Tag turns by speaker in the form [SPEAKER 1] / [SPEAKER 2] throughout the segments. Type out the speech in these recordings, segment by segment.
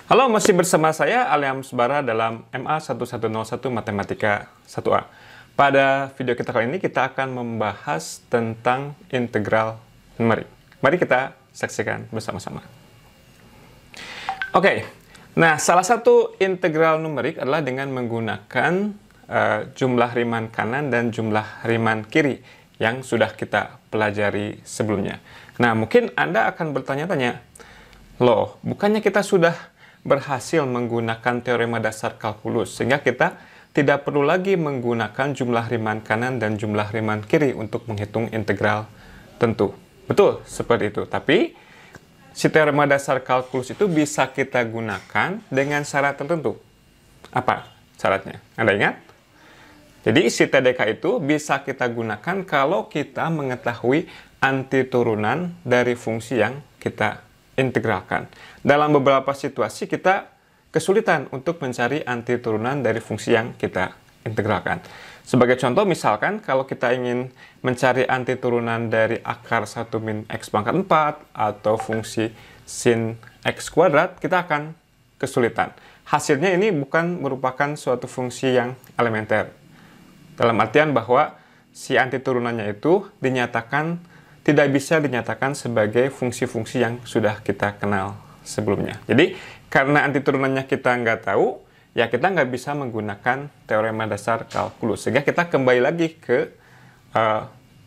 [SPEAKER 1] Halo, masih bersama saya Aliam Subara dalam MA 1101 Matematika 1A. Pada video kita kali ini kita akan membahas tentang integral numerik. Mari kita saksikan bersama-sama. Oke, nah salah satu integral numerik adalah dengan menggunakan jumlah riman kanan dan jumlah riman kiri yang sudah kita pelajari sebelumnya. Nah, mungkin Anda akan bertanya-tanya, loh, bukannya kita sudah berhasil menggunakan teorema dasar kalkulus, sehingga kita tidak perlu lagi menggunakan jumlah riman kanan dan jumlah riman kiri untuk menghitung integral tentu. Betul, seperti itu. Tapi, si teorema dasar kalkulus itu bisa kita gunakan dengan syarat tertentu. Apa syaratnya? Anda ingat? Jadi, si TDK itu bisa kita gunakan kalau kita mengetahui antiturunan dari fungsi yang kita integralkan. Dalam beberapa situasi kita kesulitan untuk mencari antiturunan dari fungsi yang kita integralkan. Sebagai contoh, misalkan kalau kita ingin mencari antiturunan dari akar 1 min x pangkat 4 atau fungsi sin x kuadrat, kita akan kesulitan. Hasilnya ini bukan merupakan suatu fungsi yang elementer. Dalam artian bahwa si antiturunannya itu tidak bisa dinyatakan sebagai fungsi-fungsi yang sudah kita kenal sebelumnya. Jadi, karena antiturunannya kita nggak tahu, ya kita nggak bisa menggunakan teorema dasar kalkulus. Sehingga kita kembali lagi ke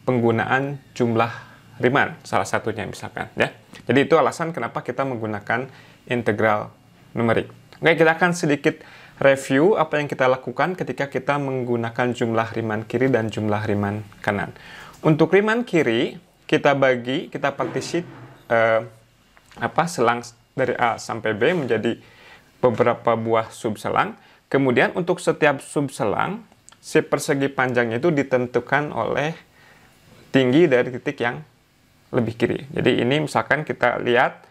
[SPEAKER 1] penggunaan jumlah riman, salah satunya misalkan. Ya. Jadi, itu alasan kenapa kita menggunakan integral numerik. Oke, kita akan sedikit review apa yang kita lakukan ketika kita menggunakan jumlah riman kiri dan jumlah riman kanan. Untuk riman kiri, kita partisi selang dari A sampai B menjadi beberapa buah subselang. Kemudian untuk setiap subselang, si persegi panjangnya itu ditentukan oleh tinggi dari titik yang lebih kiri. Jadi ini misalkan kita lihat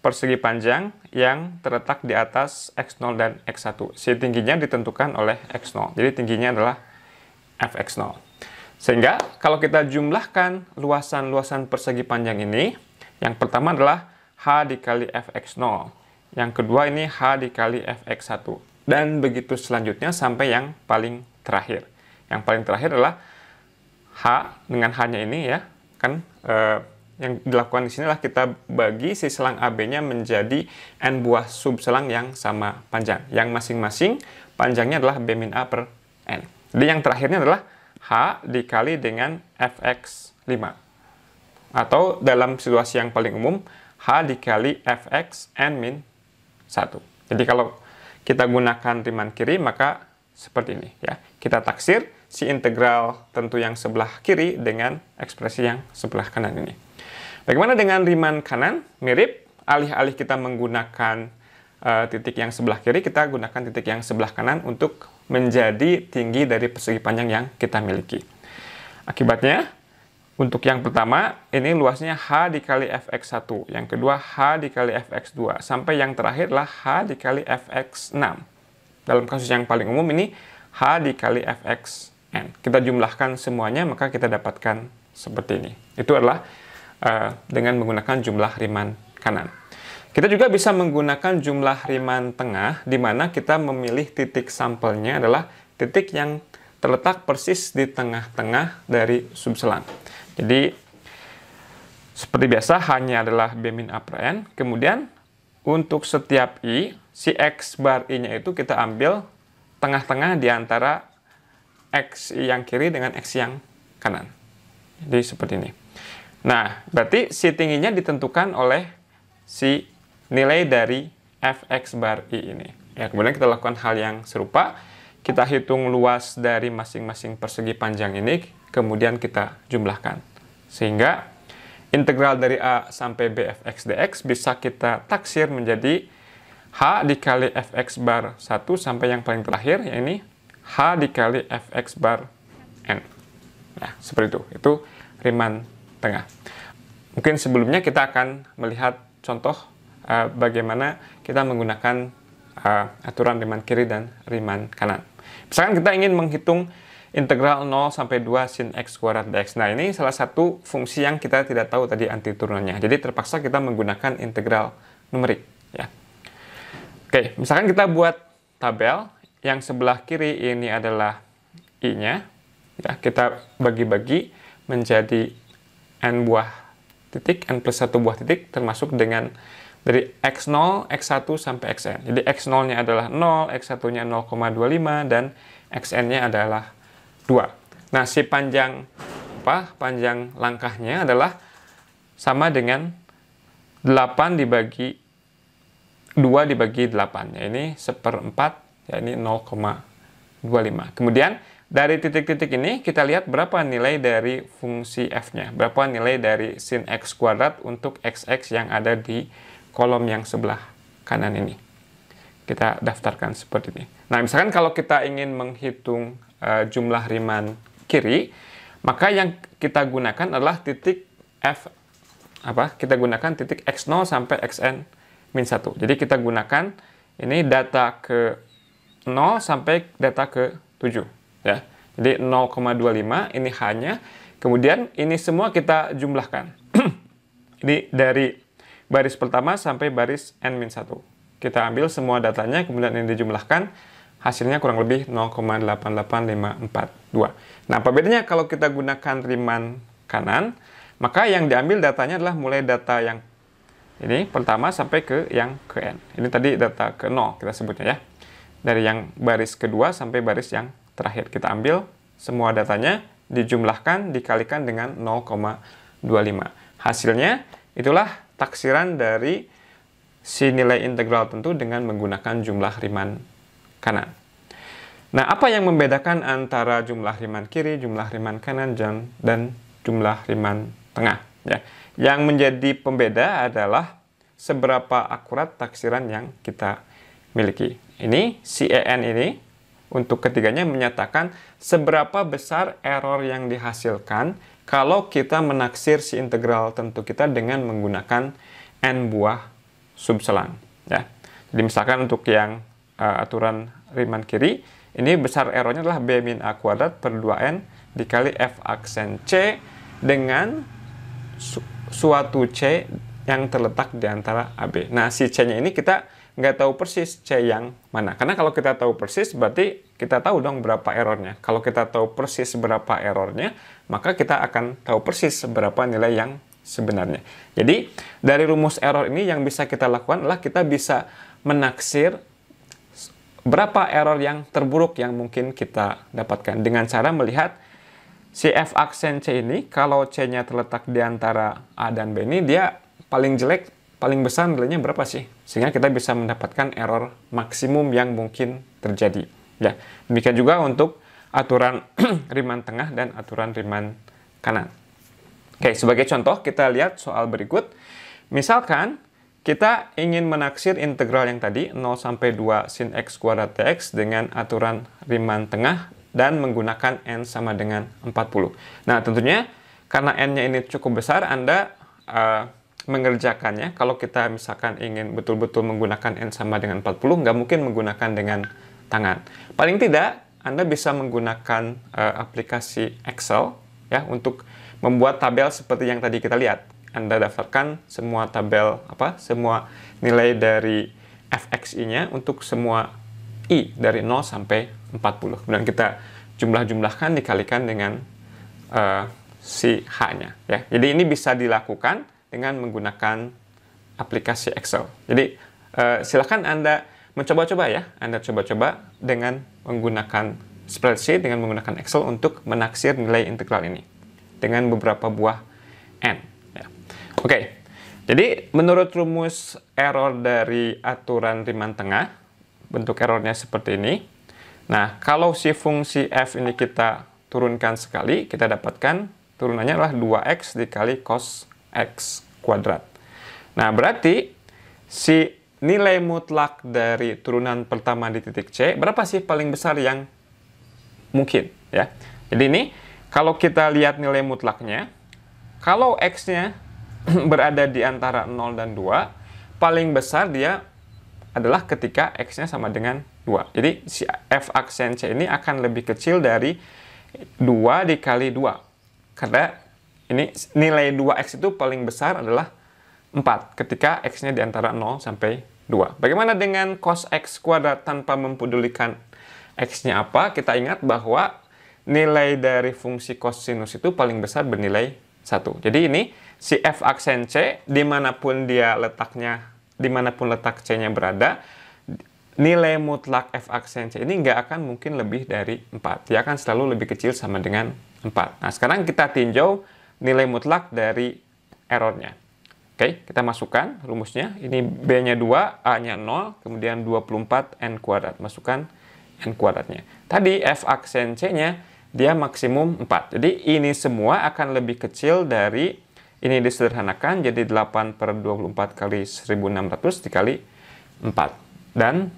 [SPEAKER 1] persegi panjang yang terletak di atas X0 dan X1. Si tingginya ditentukan oleh X0. Jadi tingginya adalah Fx0. Sehingga kalau kita jumlahkan luasan-luasan persegi panjang ini, yang pertama adalah H dikali Fx0. Yang kedua ini H dikali Fx1. Dan begitu selanjutnya sampai yang paling terakhir. Yang paling terakhir adalah H dengan H-nya ini ya. Kan yang dilakukan di sini adalah kita bagi si selang AB-nya menjadi N buah subselang yang sama panjang. Yang masing-masing panjangnya adalah B min A per N. Jadi yang terakhirnya adalah H dikali dengan Fx5. Atau dalam situasi yang paling umum, H dikali Fx N min 1. Jadi kalau kita gunakan riman kiri, maka seperti ini. Ya. Kita taksir si integral tentu yang sebelah kiri dengan ekspresi yang sebelah kanan ini. Bagaimana dengan riman kanan? Mirip, alih-alih kita menggunakan titik yang sebelah kiri, kita gunakan titik yang sebelah kanan untuk menjadi tinggi dari persegi panjang yang kita miliki. Akibatnya, untuk yang pertama, ini luasnya H dikali Fx1. Yang kedua, H dikali Fx2. Sampai yang terakhir adalah H dikali Fx6. Dalam kasus yang paling umum ini, H dikali Fxn. Kita jumlahkan semuanya, maka kita dapatkan seperti ini. Itu adalah dengan menggunakan jumlah riman kanan. Kita juga bisa menggunakan jumlah riman tengah, di mana kita memilih titik sampelnya adalah titik yang terletak persis di tengah-tengah dari subselang. Jadi, seperti biasa, hanya adalah B min A per N. Kemudian, untuk setiap I, si X bar I-nya itu kita ambil tengah-tengah di antara X yang kiri dengan X yang kanan. Jadi, seperti ini. Nah, berarti si tingginya ditentukan oleh si nilai dari Fx bar I ini. Ya, kemudian kita lakukan hal yang serupa. Kita hitung luas dari masing-masing persegi panjang ini, kemudian kita jumlahkan. Sehingga integral dari A sampai B Fx dx bisa kita taksir menjadi H dikali Fx bar 1 sampai yang paling terakhir, yaitu H dikali Fx bar N. Nah, seperti itu. Itu riman tengah. Mungkin sebelumnya kita akan melihat contoh bagaimana kita menggunakan aturan riman kiri dan riman kanan. Misalkan kita ingin menghitung integral 0 sampai 2 sin x kuadrat dx. Nah, ini salah satu fungsi yang kita tidak tahu tadi antiturunannya. Jadi terpaksa kita menggunakan integral numerik. Ya. Oke, misalkan kita buat tabel, yang sebelah kiri ini adalah I-nya, ya, kita bagi-bagi menjadi N buah titik, N plus 1 buah titik, termasuk dengan dari X0, X1 sampai Xn. Jadi X0-nya adalah 0, X1-nya 0,25, dan Xn-nya adalah 2. Nah, si panjang langkahnya adalah sama dengan 8 dibagi 2 dibagi 8. Ya, ini 1/4, ya ini 0,25. Kemudian dari titik-titik ini kita lihat berapa nilai dari fungsi f-nya, berapa nilai dari sin x kuadrat untuk x yang ada di kolom yang sebelah kanan ini. Kita daftarkan seperti ini. Nah, misalkan kalau kita ingin menghitung jumlah Riemann kiri, maka yang kita gunakan adalah titik f kita gunakan titik x0 sampai xn min 1. Jadi kita gunakan ini data ke 0 sampai data ke 7, ya. Jadi 0,25 ini hanya, kemudian ini semua kita jumlahkan. Ini dari baris pertama sampai baris n-1. Kita ambil semua datanya, kemudian ini dijumlahkan, hasilnya kurang lebih 0,88542. Nah, apa bedanya kalau kita gunakan Riemann kanan? Maka yang diambil datanya adalah mulai data yang ini pertama sampai ke yang ke n. Ini tadi data ke 0 kita sebutnya, ya. Dari yang baris kedua sampai baris yang terakhir. Kita ambil semua datanya, dijumlahkan, dikalikan dengan 0,25. Hasilnya, itulah taksiran dari si nilai integral tentu dengan menggunakan jumlah Riemann kanan. Nah, apa yang membedakan antara jumlah Riemann kiri, jumlah Riemann kanan, dan jumlah Riemann tengah? Ya. Yang menjadi pembeda adalah seberapa akurat taksiran yang kita miliki. Ini si EN ini untuk ketiganya menyatakan seberapa besar error yang dihasilkan kalau kita menaksir si integral tentu kita dengan menggunakan n buah subselang, ya. Jadi misalkan untuk yang aturan Riemann kiri, ini besar errornya adalah b min a kuadrat per 2n dikali f aksen c dengan suatu c yang terletak di antara AB. Nah, si c-nya ini kita nggak tahu persis c yang mana. Karena kalau kita tahu persis, berarti kita tahu dong berapa errornya. Kalau kita tahu persis berapa errornya, maka kita akan tahu persis berapa nilai yang sebenarnya. Jadi, dari rumus error ini yang bisa kita lakukan adalah kita bisa menaksir berapa error yang terburuk yang mungkin kita dapatkan dengan cara melihat si f aksen c ini, kalau c-nya terletak di antara a dan b ini, dia paling jelek, paling besar nilainya berapa sih? Sehingga kita bisa mendapatkan error maksimum yang mungkin terjadi. Ya, demikian juga untuk aturan Riemann tengah dan aturan Riemann kanan. Oke, sebagai contoh kita lihat soal berikut. Misalkan kita ingin menaksir integral yang tadi 0 sampai 2 sin x kuadrat dx dengan aturan Riemann tengah dan menggunakan n sama dengan 40. Nah, tentunya karena n-nya ini cukup besar, Anda mengerjakannya, kalau kita misalkan ingin betul-betul menggunakan n sama dengan 40, nggak mungkin menggunakan dengan tangan. Paling tidak, Anda bisa menggunakan aplikasi Excel, ya, untuk membuat tabel seperti yang tadi kita lihat. Anda daftarkan semua tabel, semua nilai dari fxi-nya untuk semua i dari 0 sampai 40. Kemudian kita jumlah-jumlahkan dikalikan dengan si h-nya, ya. Jadi ini bisa dilakukan dengan menggunakan aplikasi Excel. Jadi silakan Anda mencoba-coba, ya. Anda coba-coba dengan menggunakan spreadsheet, dengan menggunakan Excel untuk menaksir nilai integral ini dengan beberapa buah n. Ya. Oke, jadi menurut rumus error dari aturan Riemann tengah, bentuk errornya seperti ini. Nah, kalau si fungsi f ini kita turunkan sekali, kita dapatkan turunannya adalah 2x dikali cos x kuadrat. Nah, berarti si nilai mutlak dari turunan pertama di titik C, berapa sih paling besar yang mungkin, ya? Jadi ini, kalau kita lihat nilai mutlaknya, kalau x-nya berada di antara 0 dan 2, paling besar dia adalah ketika x-nya sama dengan 2. Jadi, si f aksen C ini akan lebih kecil dari 2 dikali 2. Karena ini nilai 2x itu paling besar adalah 4 ketika x-nya di antara 0 sampai 2. Bagaimana dengan cos x kuadrat tanpa mempedulikan x-nya apa? Kita ingat bahwa nilai dari fungsi kosinus itu paling besar bernilai 1. Jadi ini si f aksen c, dimanapun letak c-nya berada, nilai mutlak f aksen c ini nggak akan mungkin lebih dari 4. Dia akan selalu lebih kecil sama dengan 4. Nah, sekarang kita tinjau nilai mutlak dari errornya. Oke, kita masukkan rumusnya. Ini b-nya 2, a-nya 0, kemudian 24 n kuadrat. Masukkan n kuadratnya. Tadi f aksen c-nya dia maksimum 4. Jadi ini semua akan lebih kecil dari, ini disederhanakan jadi 8 per 24 kali 1600 dikali 4. Dan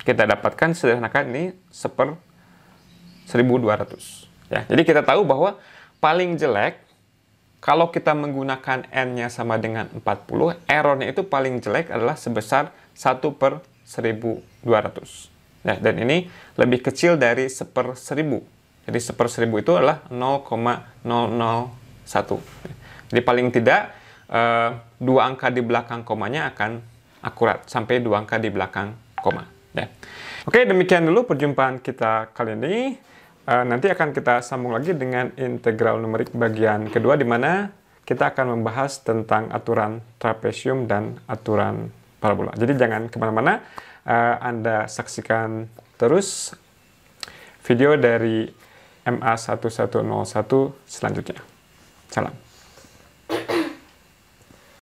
[SPEAKER 1] kita dapatkan sederhanakan ini 1/1200. Ya, jadi kita tahu bahwa paling jelek, kalau kita menggunakan n-nya sama dengan 40, errornya itu paling jelek adalah sebesar 1/1200. Ya, dan ini lebih kecil dari 1/1000. Jadi 1/1000 itu adalah 0,001. Jadi paling tidak, 2 angka di belakang komanya akan akurat, sampai 2 angka di belakang koma. Ya. Oke, demikian dulu perjumpaan kita kali ini. Nanti akan kita sambung lagi dengan integral numerik bagian kedua, di mana kita akan membahas tentang aturan trapesium dan aturan parabola. Jadi jangan kemana-mana, Anda saksikan terus video dari MA1101 selanjutnya. Salam.